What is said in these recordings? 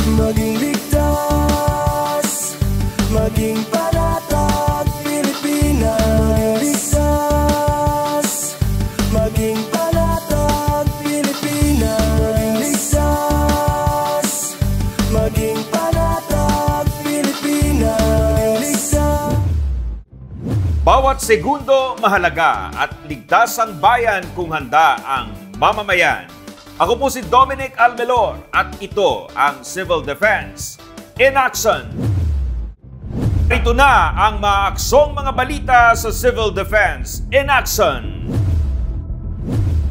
Maging ligtas, maging panatag, Pilipinas. Ligtas, maging panatag, Pilipinas. Ligtas, maging panatag, Pilipinas. Ligtas. Bawat segundo mahalaga at ligtas ang bayan kung handa ang mamamayan. Ako po si Dominic Almelor at ito ang Civil Defense in Action. Ito na ang maaaksong mga balita sa Civil Defense in Action.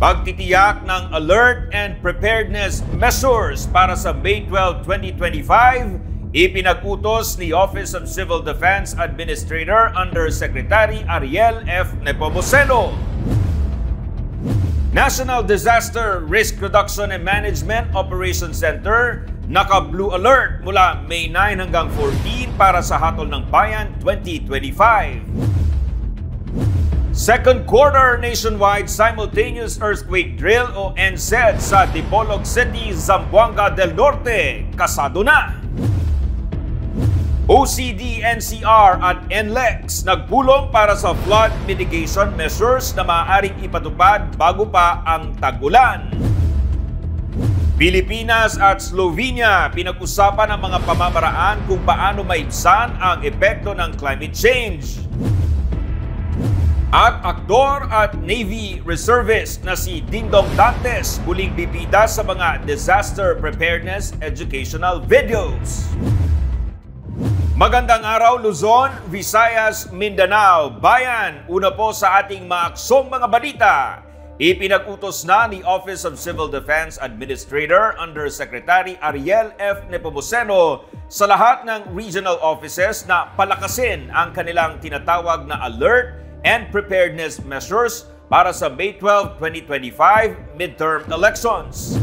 Pagtitiyak ng alert and preparedness measures para sa May 12, 2025, ipinag-utos ni Office of Civil Defense Administrator Undersecretary Ariel F. Nepomuceno. National Disaster Risk Reduction and Management Operations Center, naka-blue alert mula May 9 hanggang 14 para sa Hatol ng Bayan 2025. Second quarter nationwide simultaneous earthquake drill o NSED sa Dipolog City, Zamboanga del Norte, kasado na. OCD, NCR at NLEX nagpulong para sa flood mitigation measures na maaaring ipatupad bago pa ang tag-ulan. Pilipinas at Slovenia pinag-usapan ang mga pamamaraan kung paano maibsan ang epekto ng climate change. At aktor at Navy reservist na si Dingdong Dantes muling bibida sa mga disaster preparedness educational videos. Magandang araw Luzon, Visayas, Mindanao, Bayan. Una po sa ating maaksong mga balita. Ipinag-utos na ni Office of Civil Defense Administrator Undersecretary Ariel F. Nepomuceno sa lahat ng regional offices na palakasin ang kanilang tinatawag na alert and preparedness measures para sa May 12, 2025 midterm elections.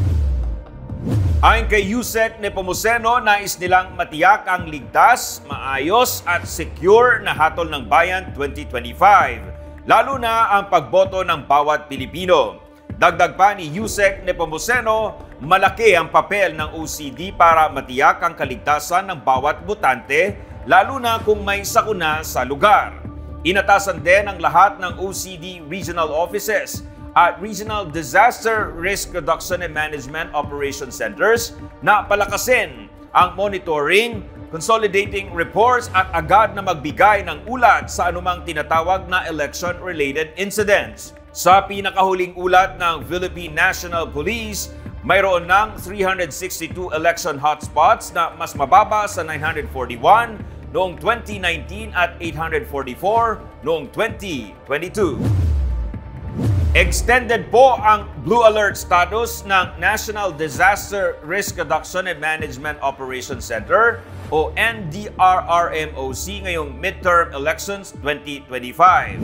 Ayon kay Yusek Nepomuceno, nais nilang matiyak ang ligtas, maayos at secure na hatol ng bayan 2025, lalo na ang pagboto ng bawat Pilipino. Dagdag pa ni Yusek Nepomuceno, malaki ang papel ng OCD para matiyak ang kaligtasan ng bawat botante, lalo na kung may sakuna sa lugar. Inatasan din ang lahat ng OCD regional offices at Regional Disaster Risk Reduction and Management Operation Centers na palakasin ang monitoring, consolidating reports at agad na magbigay ng ulat sa anumang tinatawag na election-related incidents. Sa pinakahuling ulat ng Philippine National Police, mayroon ng 362 election hotspots na mas mababa sa 941 noong 2019 at 844 noong 2022. Extended po ang Blue Alert status ng National Disaster Risk Reduction and Management Operations Center o NDRRMOC ngayong midterm elections 2025.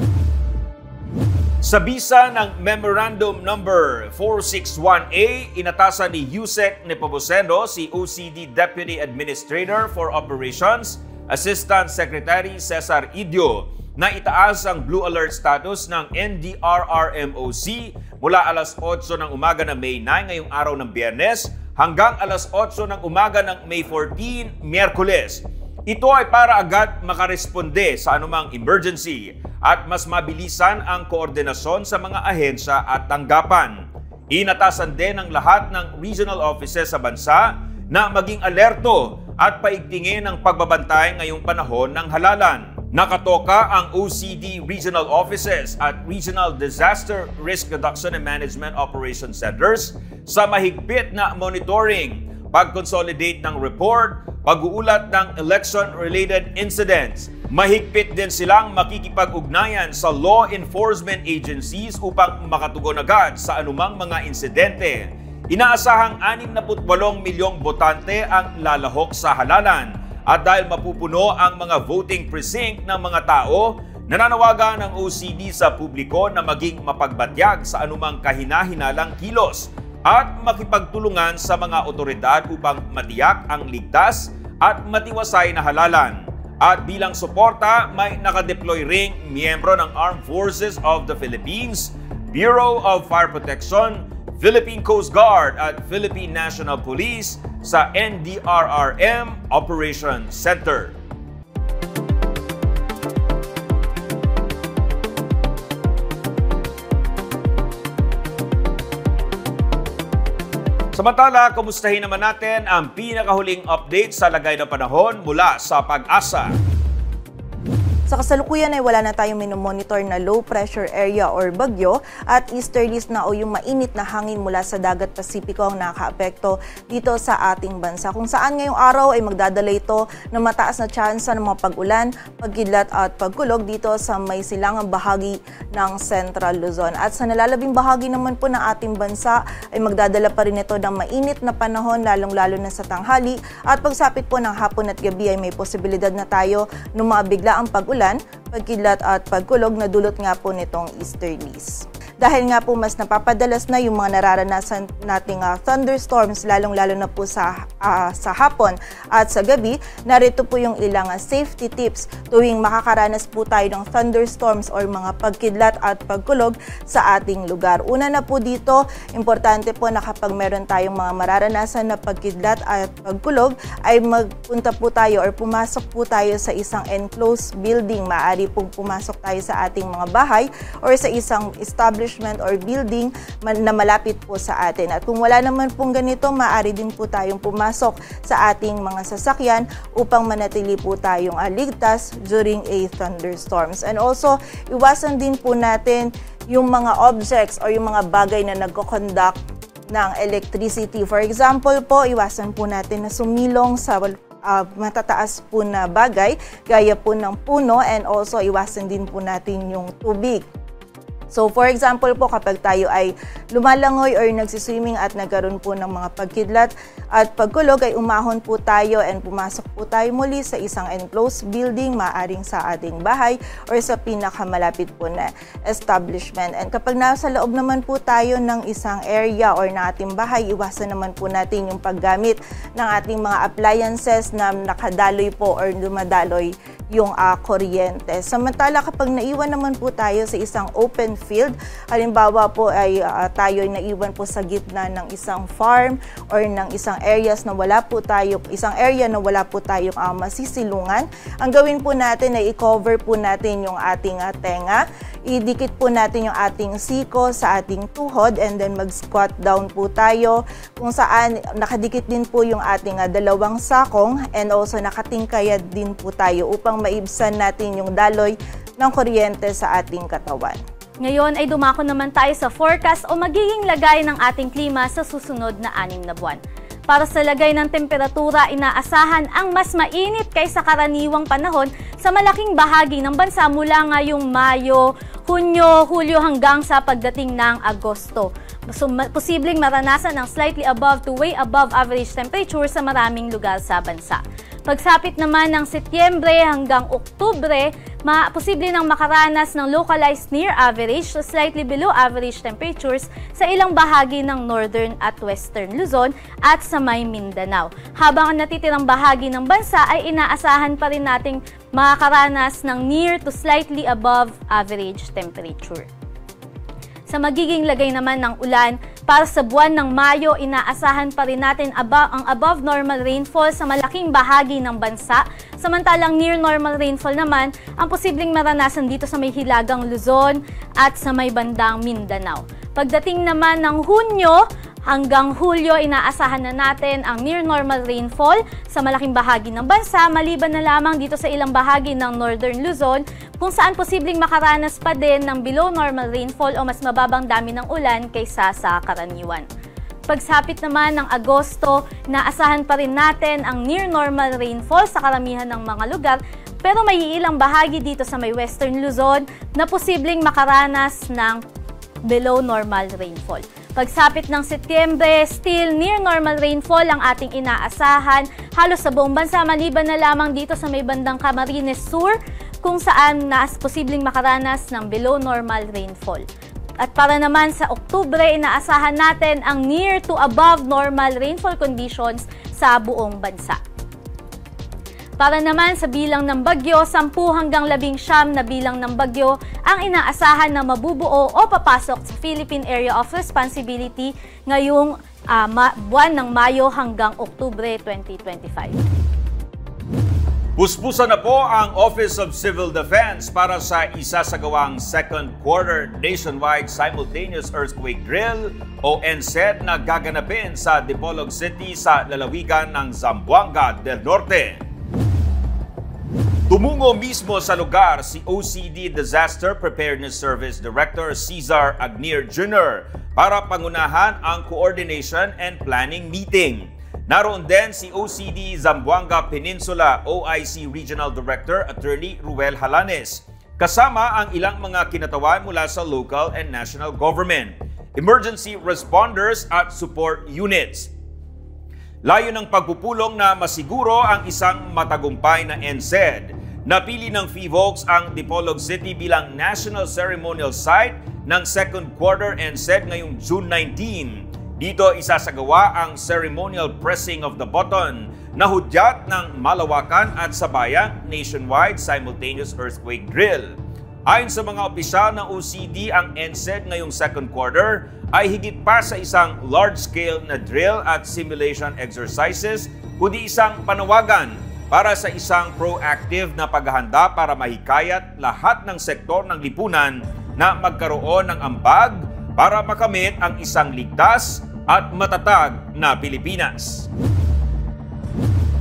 Sa bisa ng Memorandum Number 461A, inatasan ni Yusek Nepomuceno si OCD Deputy Administrator for Operations, Assistant Secretary Cesar Idio, na itaas ang Blue Alert status ng NDRRMOC mula alas 8 ng umaga ng May 9 ngayong araw ng Biyernes hanggang alas 8 ng umaga ng May 14, Miyerkules. Ito ay para agad makaresponde sa anumang emergency at mas mabilisan ang koordinasyon sa mga ahensya at tanggapan. Inatasan din ang lahat ng regional offices sa bansa na maging alerto at paigtingin ang pagbabantay ngayong panahon ng halalan. Nakatoka ang OCD regional offices at Regional Disaster Risk Reduction and Management Operation Centers sa mahigpit na monitoring, pag-consolidate ng report, pag-uulat ng election-related incidents. Mahigpit din silang makikipag-ugnayan sa law enforcement agencies upang makatugon agad sa anumang mga insidente. Inaasahang 68 milyong botante ang lalahok sa halalan. At dahil mapupuno ang mga voting precinct ng mga tao, nananawagan ng OCD sa publiko na maging mapagbatyag sa anumang kahina-hinalang kilos at makipagtulungan sa mga otoridad upang matiyak ang ligtas at matiwasay na halalan. At bilang suporta, may nakadeploy ring miyembro ng Armed Forces of the Philippines, Bureau of Fire Protection, Philippine Coast Guard at Philippine National Police, sa NDRRM Operations Center. Samantala, kumustahin naman natin ang pinakahuling update sa lagay ng panahon mula sa Pag-asa. Sa kasalukuyan ay wala na tayong minomonitor na low pressure area or bagyo at easterlies na o yung mainit na hangin mula sa dagat Pasipiko ang nakakaapekto dito sa ating bansa. Kung saan ngayong araw ay magdadala ito ng mataas na tsansa ng mga pag-ulan, pagkidlat at pagkulog dito sa may silangang bahagi ng Central Luzon. At sa nalalabing bahagi naman po ng ating bansa ay magdadala pa rin ito ng mainit na panahon lalong-lalo na sa tanghali at pagsapit po ng hapon at gabi ay may posibilidad na tayo ng mga biglaang pag-ulan, pagkidlat at pagkulog na dulot nga po nitong easterlies. Dahil nga po mas napapadalas na yung mga nararanasan nating thunderstorms lalong-lalo na po sa hapon at sa gabi, narito po yung ilang safety tips tuwing makakaranas po tayo ng thunderstorms or mga pagkidlat at pagkulog sa ating lugar. Una na po dito, importante po na kapag meron tayong mga mararanasan na pagkidlat at pagkulog ay magpunta po tayo or pumasok po tayo sa isang enclosed building. Maaari pong pumasok tayo sa ating mga bahay or sa isang establishment or building na malapit po sa atin. At kung wala naman pong ganito, maaari din po tayong pumasok sa ating mga sasakyan upang manatili po tayong ligtas during a thunderstorms. And also, iwasan din po natin yung mga objects or yung mga bagay na nagko-conduct ng electricity. For example po, iwasan po natin na sumilong sa matataas po na bagay gaya po ng puno, and also iwasan din po natin yung tubig. So for example po, kapag tayo ay lumalangoy or nagsiswimming at nagkaroon po ng mga pagkidlat at pagkulog, ay umahon po tayo and pumasok po tayo muli sa isang enclosed building, maaring sa ating bahay or sa pinakamalapit po na establishment. And kapag nasa loob naman po tayo ng isang area or na ating bahay, iwasan naman po natin yung paggamit ng ating mga appliances na nakadaloy po or dumadaloy yung kuryente. Samantala, kapag naiwan naman po tayo sa isang open field, halimbawa po ay tayo ay naiwan po sa gitna ng isang farm or ng isang area na wala po tayong masisilungan, ang gawin po natin ay i-cover po natin yung ating tenga, idikit po natin yung ating siko sa ating tuhod, and then mag-squat down po tayo kung saan nakadikit din po yung ating dalawang sakong, and also nakatingkayad din po tayo upang maibsan natin yung daloy ng kuryente sa ating katawan. Ngayon ay dumako naman tayo sa forecast o magiging lagay ng ating klima sa susunod na 6 na buwan. Para sa lagay ng temperatura, inaasahan ang mas mainit kaysa karaniwang panahon sa malaking bahagi ng bansa mula ngayong Mayo, Hunyo, Hulyo hanggang sa pagdating ng Agosto. So, posibleng maranasan ng slightly above to way above average temperature sa maraming lugar sa bansa. Pagsapit naman ng Setyembre hanggang Oktubre, posible nang makaranas ng localized near average to slightly below average temperatures sa ilang bahagi ng northern at western Luzon at sa may Mindanao. Habang ang natitirang bahagi ng bansa ay inaasahan pa rin nating makakaranas ng near to slightly above average temperature. Sa magiging lagay naman ng ulan, para sa buwan ng Mayo, inaasahan pa rin natin ang above normal rainfall sa malaking bahagi ng bansa. Samantalang near normal rainfall naman ang posibleng maranasan dito sa may hilagang Luzon at sa may bandang Mindanao. Pagdating naman ng Hunyo hanggang Hulyo, inaasahan na natin ang near normal rainfall sa malaking bahagi ng bansa, maliban na lamang dito sa ilang bahagi ng northern Luzon kung saan posibleng makaranas pa din ng below normal rainfall o mas mababang dami ng ulan kaysa sa karaniwan. Pagsapit naman ng Agosto, inaasahan pa rin natin ang near normal rainfall sa karamihan ng mga lugar, pero may ilang bahagi dito sa may western Luzon na posibleng makaranas ng below normal rainfall. Pagsapit ng Setyembre, still near normal rainfall ang ating inaasahan halos sa buong bansa, maliban na lamang dito sa may bandang Camarines Sur kung saan posibleng makaranas ng below normal rainfall. At para naman sa Oktubre, inaasahan natin ang near to above normal rainfall conditions sa buong bansa. Para naman sa bilang ng bagyo, 10 hanggang 19 na bilang ng bagyo ang inaasahan na mabubuo o papasok sa Philippine Area of Responsibility ngayong buwan ng Mayo hanggang Oktubre 2025. Puspusan na po ang Office of Civil Defense para sa isasagawang second quarter nationwide simultaneous earthquake drill o NCED na gaganapin sa Dipolog City sa lalawigan ng Zamboanga del Norte. Tumungo mismo sa lugar si OCD Disaster Preparedness Service Director Cesar Agnier Jr. para pangunahan ang coordination and planning meeting. Naroon din si OCD Zamboanga Peninsula OIC Regional Director Attorney Ruel Halanes, kasama ang ilang mga kinatawan mula sa local and national government, emergency responders at support units. Layo ng pagpupulong na masiguro ang isang matagumpay na NCED. Napili ng PHIVOLCS ang Dipolog City bilang National Ceremonial Site ng second quarter NCED ngayong June 19. Dito isasagawa ang ceremonial pressing of the button na hudyat ng malawakan at sabayang nationwide simultaneous earthquake drill. Ayon sa mga opisyal ng OCD, ang NCED ngayong second quarter ay higit pa sa isang large-scale na drill at simulation exercises, kundi isang panawagan para sa isang proactive na paghahanda para mahikayat lahat ng sektor ng lipunan na magkaroon ng ambag para makamit ang isang ligtas at matatag na Pilipinas.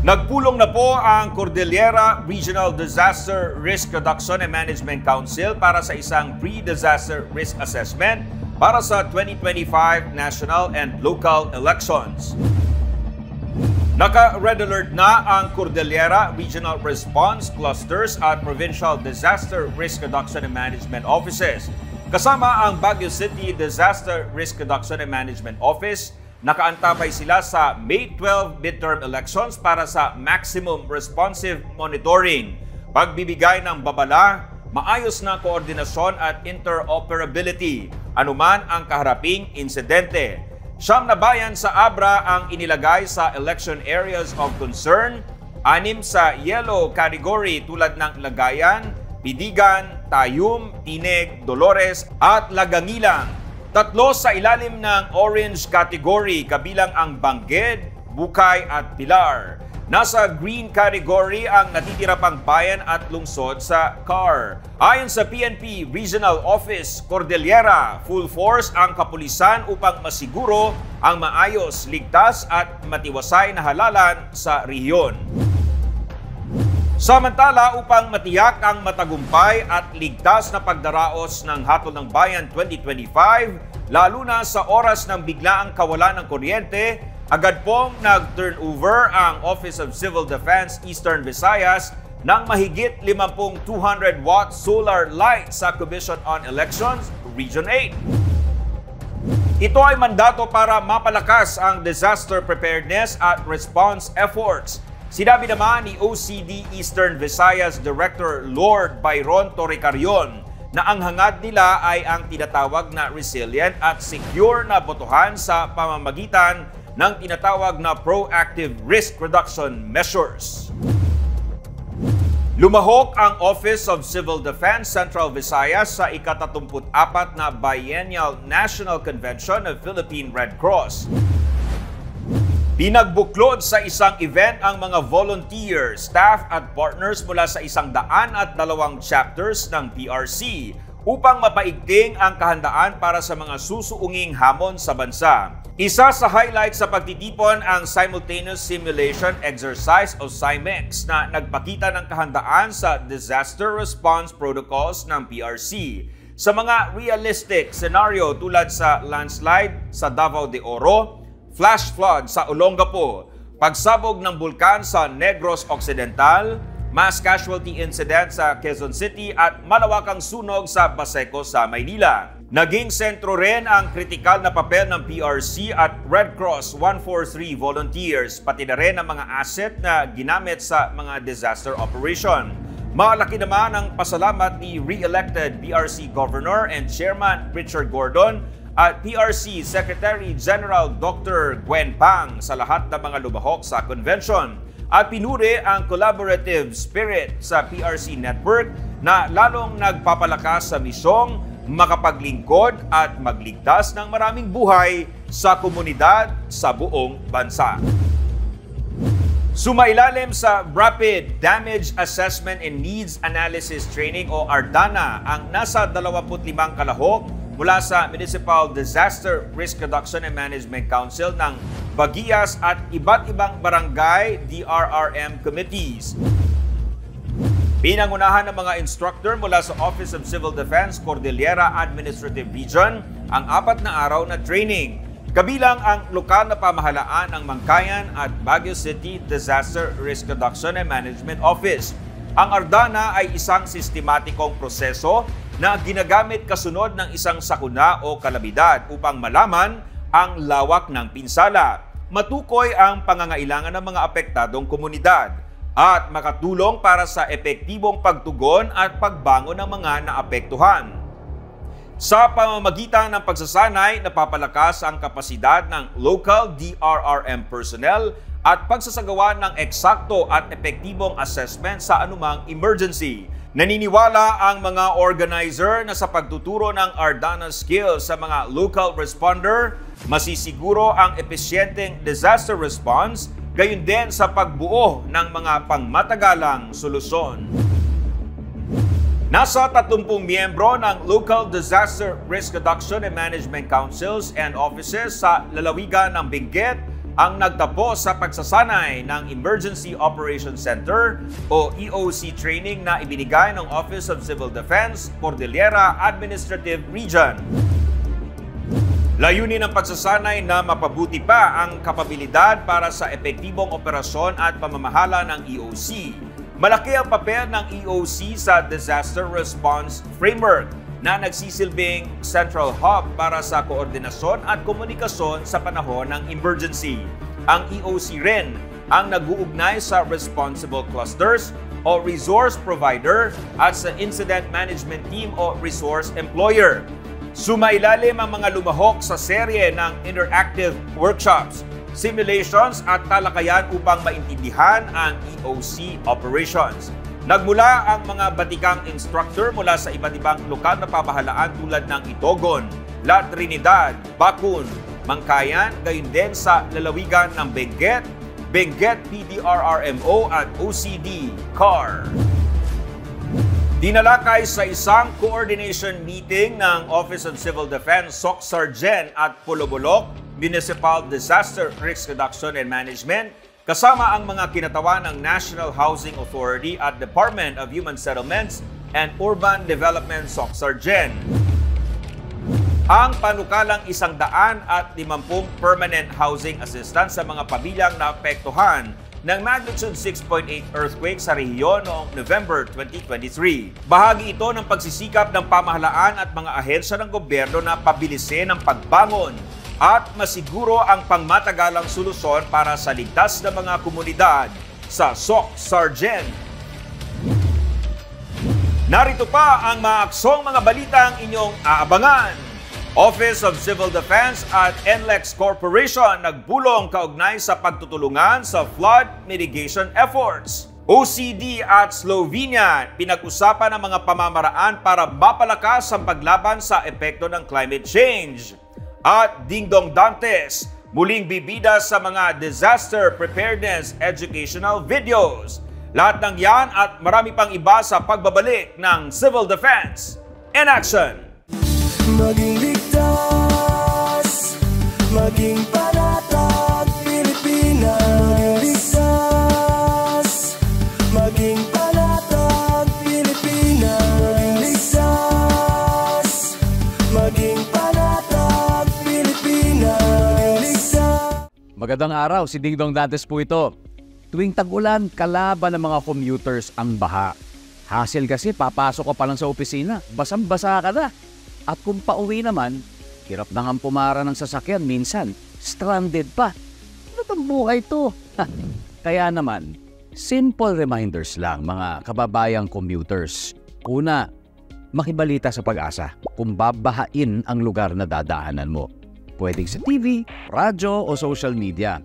Nagpulong na po ang Cordillera Regional Disaster Risk Reduction and Management Council para sa isang pre-disaster risk assessment para sa 2025 national and local elections. Naka-red alert na ang Cordillera Regional Response Clusters at Provincial Disaster Risk Reduction and Management Offices. Kasama ang Baguio City Disaster Risk Reduction and Management Office, nakaantabay sila sa May 12 midterm elections para sa maximum responsive monitoring, pagbibigay ng babala, maayos na koordinasyon at interoperability, anuman ang kaharaping insidente. 9 na bayan sa Abra ang inilagay sa election areas of concern, 6 sa yellow category tulad ng Lagayan, Pidigan, Tayum, Tineg, Dolores at Lagangilang. 3 sa ilalim ng orange category kabilang ang Bangged, Bukay at Pilar. Nasa green category ang natitira pang bayan at lungsod sa CAR. Ayon sa PNP Regional Office Cordillera, full force ang kapulisan upang masiguro ang maayos, ligtas at matiwasay na halalan sa rehiyon. Samantala, upang matiyak ang matagumpay at ligtas na pagdaraos ng Hatol ng Bayan 2025, lalo na sa oras ng biglaang kawalan ng kuryente, agad pong nag-turnover ang Office of Civil Defense Eastern Visayas ng mahigit 50 200-watt solar light sa Commission on Elections, Region 8. Ito ay mandato para mapalakas ang disaster preparedness at response efforts. Sinabi naman ni OCD Eastern Visayas Director Lord Byron Torrecarion na ang hangad nila ay ang tinatawag na resilient at secure na botohan sa pamamagitan ng tinatawag na proactive risk reduction measures. Lumahok ang Office of Civil Defense Central Visayas sa ika-34 na Biennial National Convention of Philippine Red Cross. Pinagbuklod sa isang event ang mga volunteers, staff at partners mula sa 102 chapters ng PRC upang mapaigting ang kahandaan para sa mga susuunging hamon sa bansa. Isa sa highlight sa pagtitipon ang Simultaneous Simulation Exercise o SIMEX na nagpakita ng kahandaan sa disaster response protocols ng PRC sa mga realistic scenario tulad sa landslide sa Davao de Oro, flash flood sa Olongapo, pagsabog ng bulkan sa Negros Occidental, mass casualty incident sa Quezon City at malawakang sunog sa Baseco sa Maynila. Naging sentro rin ang kritikal na papel ng PRC at Red Cross 143 volunteers, pati na rin ang mga asset na ginamit sa mga disaster operation. Malaki naman ang pasalamat ni re-elected PRC Governor and Chairman Richard Gordon at PRC Secretary General Dr. Gwen Pang sa lahat ng mga lumahok sa convention. at pinuri ang collaborative spirit sa PRC Network na lalong nagpapalakas sa misyong makapaglingkod at magligtas ng maraming buhay sa komunidad sa buong bansa. Sumailalim sa Rapid Damage Assessment and Needs Analysis Training o ARDANA ang nasa 25 kalahok mula sa Municipal Disaster Risk Reduction and Management Council ng Baguias at iba't ibang barangay DRRM committees. Pinangunahan ng mga instructor mula sa Office of Civil Defense, Cordillera Administrative Region ang 4 na araw na training. Kabilang ang lokal na pamahalaan ng Mangkayan at Baguio City Disaster Risk Reduction and Management Office. Ang ARDANA ay isang sistematikong proseso na ginagamit kasunod ng isang sakuna o kalamidad upang malaman ang lawak ng pinsala, matukoy ang pangangailangan ng mga apektadong komunidad, at makatulong para sa epektibong pagtugon at pagbangon ng mga naapektuhan. Sa pamamagitan ng pagsasanay, napapalakas ang kapasidad ng local DRRM personnel at pagsasagawa ng eksakto at epektibong assessment sa anumang emergency. Naniniwala ang mga organizer na sa pagtuturo ng ARDANA skills sa mga local responder, masisiguro ang epesyenteng disaster response, gayon din sa pagbuo ng mga pangmatagalang solusyon. Nasa 30 miyembro ng Local Disaster Risk Reduction and Management Councils and Offices sa lalawigan ng Benguet ang nagtapos sa pagsasanay ng Emergency Operations Center o EOC training na ibinigay ng Office of Civil Defense, Cordillera Administrative Region. Layunin ng pagsasanay na mapabuti pa ang kapabilidad para sa epektibong operasyon at pamamahala ng EOC. Malaki ang papel ng EOC sa Disaster Response Framework na nagsisilbing central hub para sa koordinasyon at komunikasyon sa panahon ng emergency. Ang EOC rin ang nag-uugnay sa Responsible Clusters o Resource Provider at sa Incident Management Team o Resource Employer. Sumailalim ang mga lumahok sa serye ng interactive workshops, simulations at talakayan upang maintindihan ang EOC operations. Nagmula ang mga batikang instructor mula sa iba't ibang lokal na pamahalaan tulad ng Itogon, La Trinidad, Bacun, Mangkayan, gayon din sa lalawigan ng Benguet, Benguet PDRRMO at OCD CAR. Dinalakay sa isang coordination meeting ng Office of Civil Defense, SOC Sargen at Polobolok, Municipal Disaster Risk Reduction and Management, kasama ang mga kinatawan ng National Housing Authority at Department of Human Settlements and Urban Development, SOC Sargen. Ang panukalang 150 permanent housing assistance sa mga pamilyang naapektuhan ng magnitude 6.8 earthquake sa rehiyon noong November 2023. Bahagi ito ng pagsisikap ng pamahalaan at mga ahensya ng gobyerno na pabilisin ang pagbangon at masiguro ang pangmatagalang solusyon para sa ligtas na mga komunidad sa SOC Sargen. Narito pa ang maaksong mga balitang inyong aabangan. Office of Civil Defense at NLEX Corporation nagbulong kaugnay sa pagtutulungan sa flood mitigation efforts. OCD at Slovenia pinag-usapan ang mga pamamaraan para mapalakas ang paglaban sa epekto ng climate change. At Dingdong Dantes, muling bibida sa mga disaster preparedness educational videos. Lahat ng yan at marami pang iba sa pagbabalik ng Civil Defense in Action. Maging ligtas, maging panatag, Pilipinas. Ligtas, maging panatag, Pilipinas. Ligtas, maging panatag, Pilipinas. Ligtas. Magandang araw, si Dingdong Dantes po ito. Tuwing tag-ulan, kalaban ng mga commuters ang baha. Hassle kasi, papasok ka pa lang sa opisina, basang-basa ka na. At kung pauwi naman, hirap na nga pumara ng sasakyan minsan, stranded pa. Ano itong buhay to? Kaya naman, simple reminders lang mga kababayang commuters. Una, makibalita sa Pag-asa kung babahain ang lugar na dadaanan mo. Pwedeng sa TV, radyo o social media.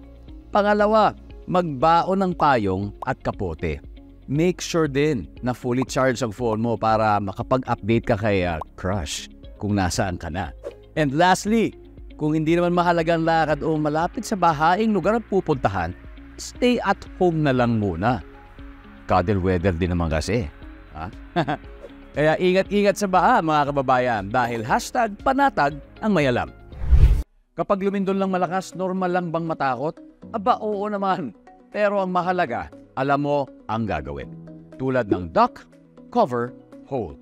Pangalawa, magbaon ng payong at kapote. Make sure din na fully charged ang phone mo para makapag-update ka kay crush kung nasaan ka na. And lastly, kung hindi naman mahalagang lakad o malapit sa bahaing lugar ang pupuntahan, stay at home na lang muna. Cuddle weather din naman kasi. Ha? Kaya ingat-ingat sa baha mga kababayan dahil #panatag ang may alam. Kapag lumindol lang malakas, normal lang bang matakot? Aba, oo naman. Pero ang mahalaga, alam mo ang gagawin. Tulad ng duck, cover, hold.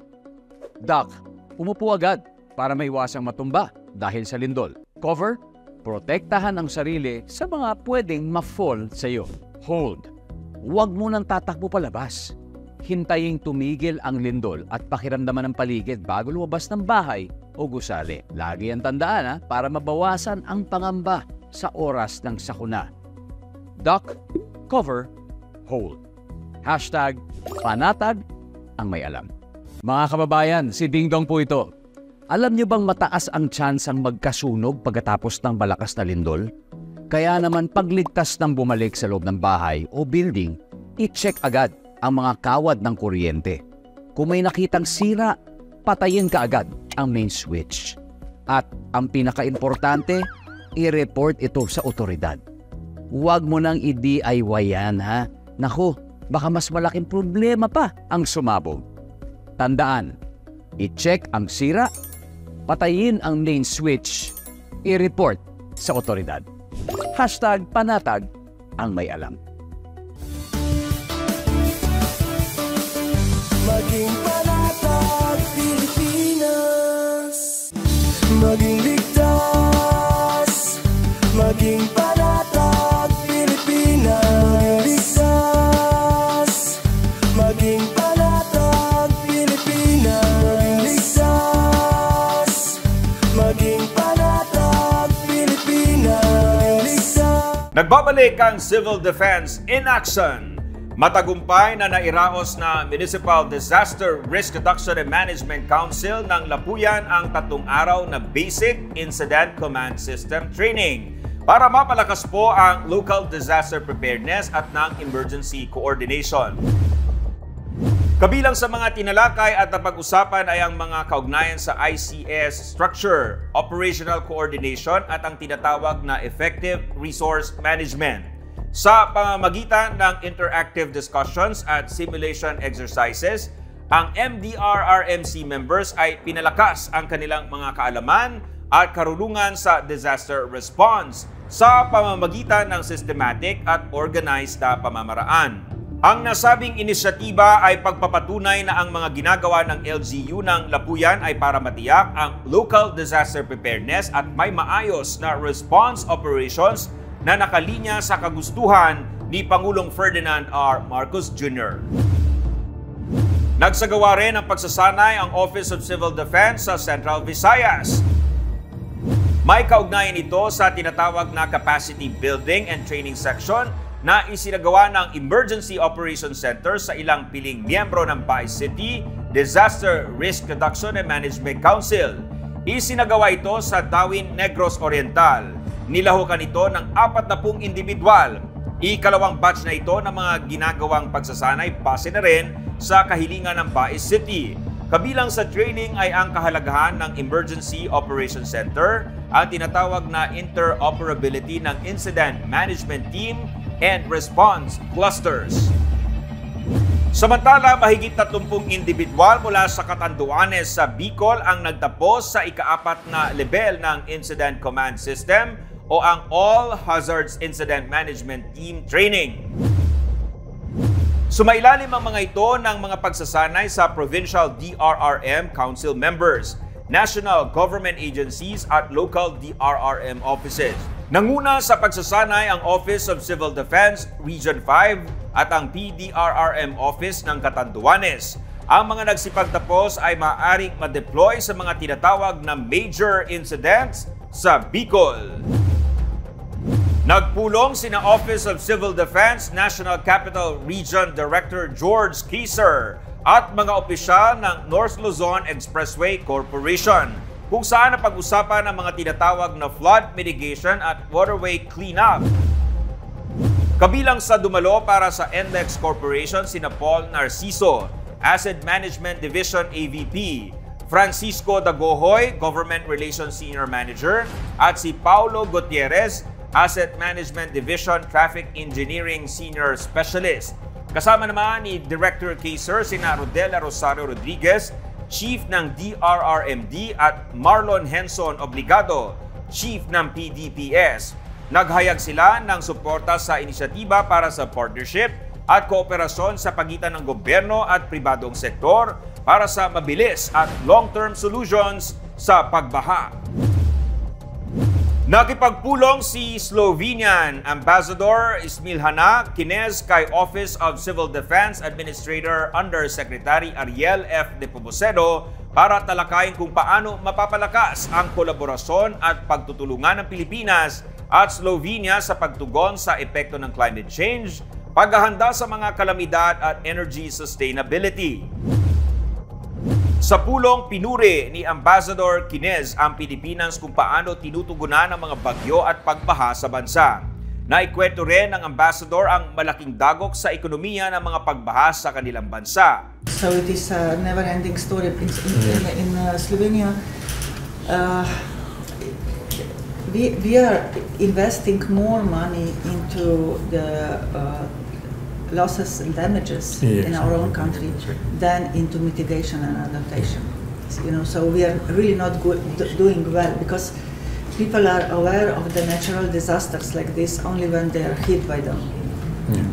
Duck, umupo agad para maiwasang matumba dahil sa lindol. Cover, protektahan ang sarili sa mga pwedeng ma-fall sa iyo. Hold, huwag mo nang tatakbo palabas. Hintayin tumigil ang lindol at pakiramdaman ng paligid bago lumabas ng bahay o gusali. Lagi ang tandaan para mabawasan ang pangamba sa oras ng sakuna. Duck, cover, hold. #panatag ang may alam. Mga kababayan, si Ding Dong po ito. Alam niyo bang mataas ang tsansang magkasunog pagkatapos ng malakas na lindol? Kaya naman pagligtas ng bumalik sa loob ng bahay o building, i-check agad ang mga kawad ng kuryente. Kung may nakitang sira, patayin ka agad ang main switch. At ang pinaka-importante, i-report ito sa otoridad. Huwag mo nang i-DIY yan, ha? Naku, baka mas malaking problema pa ang sumabog. Tandaan, i-check ang sira, patayin ang main switch, i-report sa otoridad. #panatag ang may alam. Maging panatag Pilipinas, maging ligtas, maging panatag Pilipinas, ligtas, maging panatag Pilipinas, ligtas, maging panatag Pilipinas, ligtas. Nagbabalik ang Civil Defense in Action. Matagumpay na nairaos na Municipal Disaster Risk Reduction and Management Council ng Lapuyan ang 3 araw na Basic Incident Command System Training para mapalakas po ang local disaster preparedness at ng emergency coordination. Kabilang sa mga tinalakay at napag-usapan ay ang mga kaugnayan sa ICS structure, operational coordination at ang tinatawag na effective resource management. Sa pamamagitan ng interactive discussions at simulation exercises, ang MDRRMC members ay pinalakas ang kanilang mga kaalaman at karunungan sa disaster response sa pamamagitan ng systematic at organized na pamamaraan. Ang nasabing inisyatiba ay pagpapatunay na ang mga ginagawa ng LGU ng Lapuyan ay para matiyak ang local disaster preparedness at may maayos na response operations na nakalinya sa kagustuhan ni Pangulong Ferdinand R. Marcos Jr. Nagsagawa rin ang pagsasanay ang Office of Civil Defense sa Central Visayas. May kaugnayan ito sa tinatawag na Capacity Building and Training Section na isinagawa ng Emergency Operations Center sa ilang piling miyembro ng Baay City Disaster Risk Reduction and Management Council. Isinagawa ito sa Dawin, Negros Oriental. Nilahukan ito ng 40 individual. Ikalawang batch na ito ng mga ginagawang pagsasanay base na rin sa kahilingan ng Baay City. Kabilang sa training ay ang kahalagahan ng Emergency Operations Center, ang tinatawag na interoperability ng Incident Management Team and Response Clusters. Samantala, mahigit 30 individual mula sa Catanduanes sa Bicol ang nagtapos sa ika-4 na level ng Incident Command System o ang All Hazards Incident Management Team Training. Sumailalim ang mga ito ng mga pagsasanay sa Provincial DRRM Council members, national government agencies at local DRRM offices. Nanguna sa pagsasanay ang Office of Civil Defense Region 5 at ang PDRRM Office ng Catanduanes. Ang mga nagsipagtapos ay maaaring ma-deploy sa mga tinatawag na major incidents sa Bicol. Nagpulong sina Office of Civil Defense National Capital Region Director George Kieser at mga opisyal ng North Luzon Expressway Corporation kung saan napag-usapan ang mga tinatawag na flood mitigation at waterway cleanup. Kabilang sa dumalo para sa NLEX Corporation sina Paul Narciso, Asset Management Division AVP, Francisco Dagohoy, Government Relations Senior Manager, at si Paulo Gutierrez, Asset Management Division Traffic Engineering Senior Specialist. Kasama naman ni Director Kaser sina Rodela Rosario Rodriguez, Chief ng DRRMD, at Marlon Henson Obligado, Chief ng PDPS. Naghayag sila ng suporta sa inisyatiba para sa partnership at kooperasyon sa pagitan ng gobyerno at pribadong sektor para sa mabilis at long-term solutions sa pagbaha. Nakipagpulong si Slovenian Ambassador Smilhana Kinez kay Office of Civil Defense Administrator Undersecretary Ariel F. de Pobosedo para talakayin kung paano mapapalakas ang kolaborasyon at pagtutulungan ng Pilipinas at Slovenia sa pagtugon sa epekto ng climate change, paghahanda sa mga kalamidad at energy sustainability. Sa pulong, pinuri ni Ambassador Kinez ang Pilipinas kung paano tinutugunan ang mga bagyo at pagbaha sa bansa. Naikwento rin ng Ambassador ang malaking dagok sa ekonomiya ng mga pagbaha sa kanilang bansa. So it is a never-ending story in Slovenia. We are investing more money into the losses and damages in our own country than into mitigation and adaptation. So we are really not doing well because people are aware of the natural disasters like this only when they are hit by them.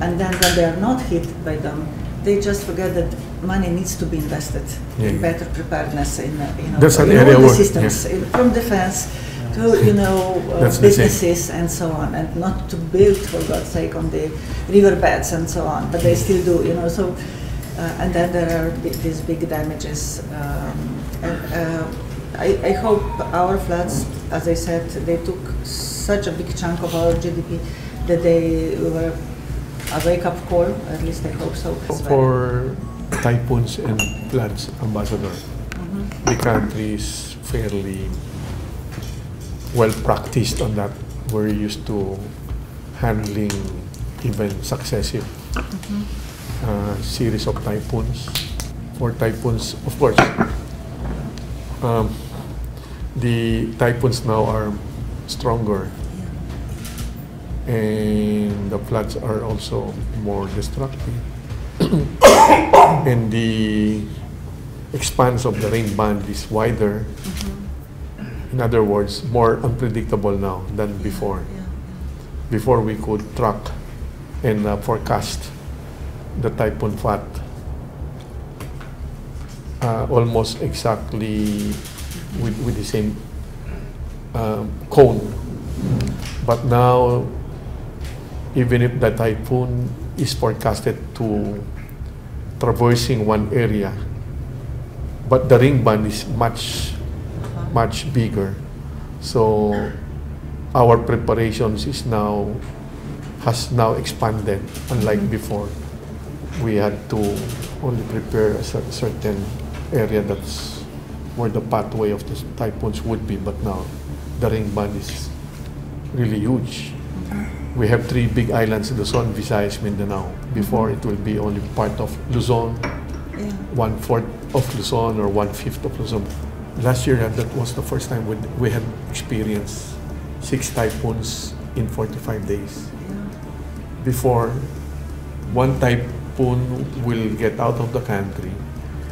And then when they are not hit by them, they just forget that money needs to be invested in better preparedness in all the systems, from defense to businesses and so on, and not to build, for God's sake, on the riverbeds and so on, but they still do, so and then there are these big damages. I hope our floods, as I said, they took such a big chunk of our GDP that they were a wake-up call. At least I hope so. For typhoons and floods, Ambassador, the country is fairly well practiced on that. We're used to handling even successive series of typhoons. For typhoons, of course, the typhoons now are stronger, and the floods are also more destructive. And the expanse of the rain band is wider. In other words, more unpredictable now than before. Before we could track and forecast the typhoon path almost exactly with the same cone. But now, even if the typhoon is forecasted to traversing one area, but the ring band is much bigger. So our preparations has now expanded. Unlike before, we had to only prepare a certain area that's where the pathway of the typhoons would be, but now the ring band is really huge. We have 3 big islands, Luzon, Visayas, Mindanao. Before, it will be only part of Luzon, 1/4 of Luzon or 1/5 of Luzon. Last year, that was the first time we had experienced 6 typhoons in 45 days. Before, one typhoon will get out of the country,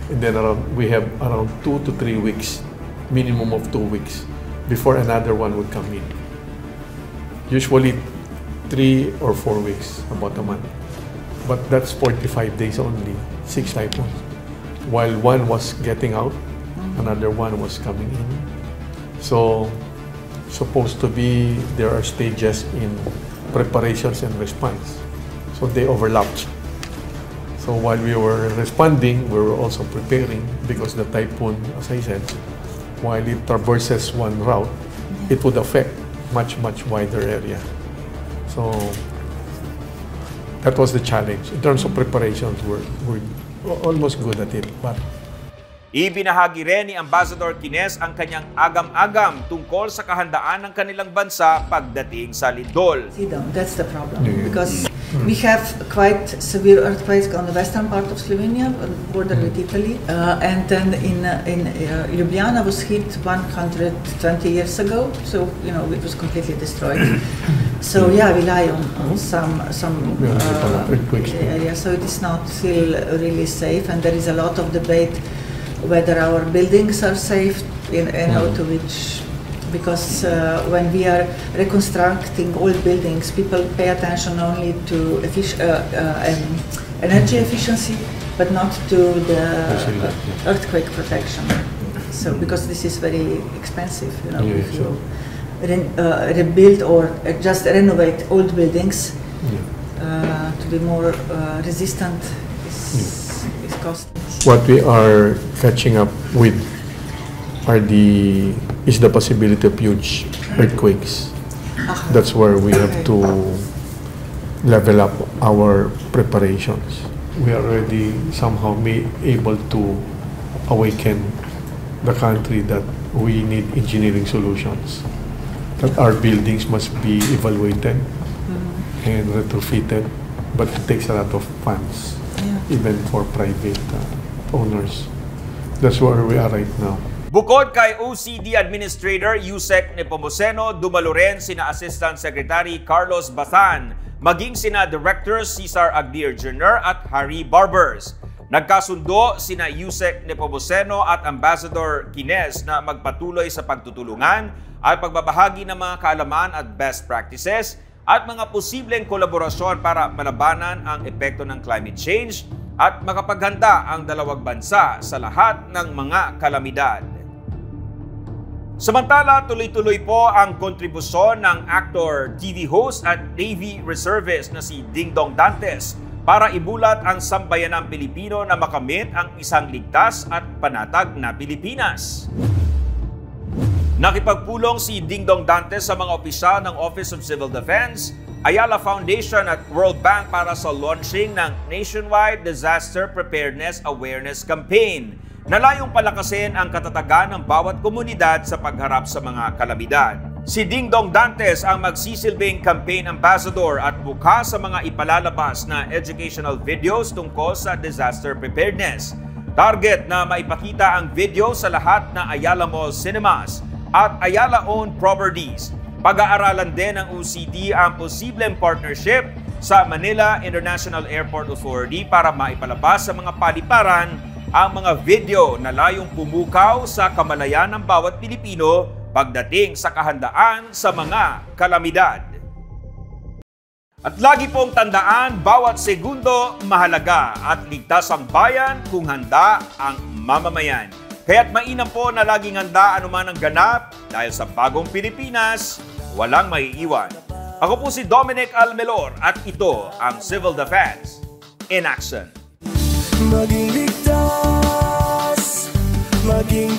and then we have around 2 to 3 weeks, minimum of 2 weeks, before another one would come in. Usually 3 or 4 weeks, about a month. But that's 45 days only, 6 typhoons. While one was getting out, another one was coming in. So, supposed to be, there are stages in preparations and response. So they overlapped. So while we were responding, we were also preparing, because the typhoon, as I said, while it traverses one route, it would affect much wider area. So that was the challenge. In terms of preparations, we're almost good at it. But ibinahagi rin ni Ambassador Kinez ang kanyang agam-agam tungkol sa kahandaan ng kanilang bansa pagdating sa lindol. That's the problem. Because we have quite severe earthquakes on the western part of Slovenia, on the border with Italy, and then in Ljubljana was hit 120 years ago, so it was completely destroyed. So we rely on some earthquakes. So it is not still really safe, and there is a lot of debate whether our buildings are safe, to which. Because when we are reconstructing old buildings, people pay attention only to energy efficiency, but not to the earthquake protection. So, because this is very expensive, if you rebuild or just renovate old buildings to be more resistant is costly. What we are catching up with is the possibility of huge earthquakes. That's where we have to level up our preparations. We are already somehow able to awaken the country that we need engineering solutions, that our buildings must be evaluated and retrofitted, but it takes a lot of funds, even for private owners. That's where we are right now. Bukod kay OCD Administrator Yusek Nepomuceno, dumalo rin sina Assistant Secretary Carlos Bazan, maging sina Directors Cesar Aguirre Jr. at Harry Barbers. Nagkasundo sina Yusek Nepomuceno at Ambassador Quines na magpatuloy sa pagtutulungan at pagbabahagi ng mga kaalaman at best practices at mga posibleng kolaborasyon para malabanan ang epekto ng climate change at makapaghanda ang dalawang bansa sa lahat ng mga kalamidad. Samantala, tuloy-tuloy po ang kontribusyon ng actor, TV host at Navy reservist na si Dingdong Dantes para ibulat ang sambayanang Pilipino na makamit ang isang ligtas at panatag na Pilipinas. Nakipagpulong si Dingdong Dantes sa mga opisyal ng Office of Civil Defense, Ayala Foundation at World Bank para sa launching ng Nationwide Disaster Preparedness Awareness Campaign na layong palakasin ang katatagan ng bawat komunidad sa pagharap sa mga kalamidad. Si Dingdong Dantes ang magsisilbing campaign ambassador at bukas sa mga ipalalabas na educational videos tungkol sa disaster preparedness. Target na maipakita ang video sa lahat na Ayala Mall Cinemas at Ayala-owned properties. Pag-aaralan din ng OCD ang posibleng partnership sa Manila International Airport Authority para maipalabas sa mga paliparan ang mga video na layong pumukaw sa kamalayan ng bawat Pilipino pagdating sa kahandaan sa mga kalamidad. At lagi pong tandaan, bawat segundo mahalaga at ligtas ang bayan kung handa ang mamamayan. Kaya't mainam po na laging handa anuman ang ganap dahil sa bagong Pilipinas, walang maiiwan. Ako po si Dominic Almelor at ito ang Civil Defense in Action. Maging ligtas, maging